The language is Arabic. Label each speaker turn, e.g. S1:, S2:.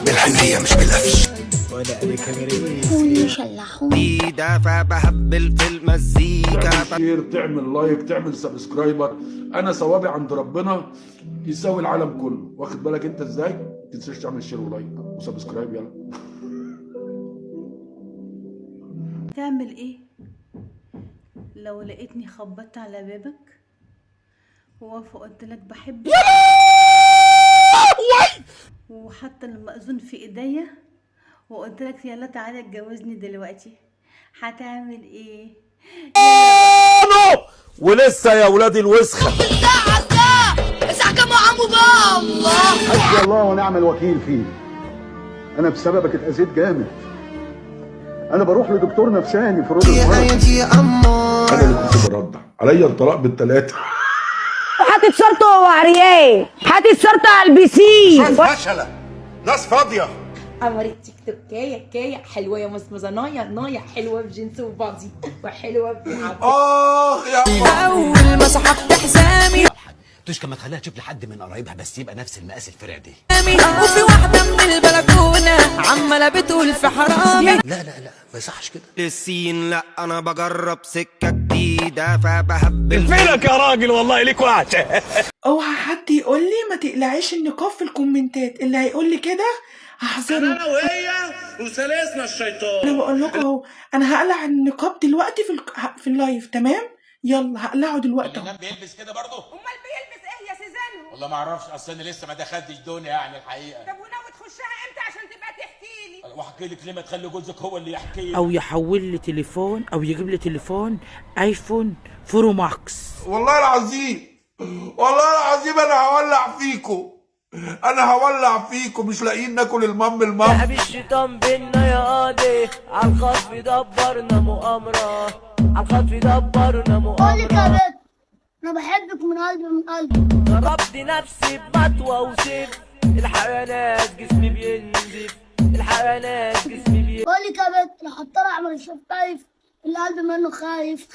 S1: بالحنية مش بالقفش.
S2: وانا انا كاميرا
S3: شلحوني دافع بهبل في المزيكا.
S4: تعمل شير، تعمل لايك، تعمل سبسكرايبر. انا ثوابي عند ربنا يساوي العالم كله. واخد بالك انت ازاي؟ ما تنساش تعمل شير ولايك وسبسكرايب. يلا
S5: تعمل ايه لو لقيتني خبطت على بابك ووقف وقلت لك بحبك وحتى المأذون في ايديا وقلت لك يلا تعالى اتجوزني دلوقتي، هتعمل ايه؟
S6: ولسه يا ولاد الوسخه
S7: اسحكموا عمو بقى. الله
S8: حسبي الله ونعم الوكيل فيه. انا بسببك اتأذيت جامد. انا بروح لدكتور نفساني في روضه
S4: انا اللي كنت برضع عليا الطلاق بالثلاثه.
S9: حاطط شرطه وعريان، حاطط شرطه على البسين.
S6: فشله ناس فاضيه.
S7: عمري تيك توك كايه حلوه يا مزمزه نايا حلوه بجنس وبادي وحلوه بلعب.
S6: يا
S7: اول ما سحبت حزامي
S1: تشكى ما تخليها تشوف لحد من قرايبها بس يبقى نفس المقاس الفرع دي.
S7: وفي واحده من البلكونه عماله بتقول في حرامي.
S1: لا ما يصحش كده.
S3: السين لا انا بجرب سكة جديدة فبهبل
S6: فينك يا راجل والله ليك وقت.
S10: اوعى حد يقول لي ما تقلعيش النقاب في الكومنتات. اللي هيقول لي كده هحذره.
S6: انا وهي وثلاثنا الشيطان.
S10: انا بقول لكم اهو، انا هقلع النقاب دلوقتي في اللايف. تمام يلا هقلعه دلوقتي اهو.
S11: بيلبس كده برضه؟
S7: امال بيلبس ايه يا سيزان؟
S11: والله ما اعرفش، اصل انا لسه ما دخلتش دنيا يعني الحقيقه.
S7: طب وناوي تخشها امتى عشان تبقى تحكي لي؟
S11: واحكي لك ليه ما تخلي جوزك هو اللي يحكي لي.
S2: او يحول لي تليفون او يجيب لي تليفون ايفون برو ماكس.
S4: والله العظيم انا هولع فيكم. مش لاقيين ناكل المام.
S2: لعب الشيطان بينا يا قاضي، عالخطف دبرنا مؤامرة، عالخطف دبرنا مؤامرة.
S7: انا بحبك من قلبي
S2: ضربت نفسي بمطوة وسيف، الحيوانات جسمي بينزف، الحيوانات جسمي بينزف.
S7: بقول لك يا بنت لو حطينا اعمل الشفايف القلب منه خايف.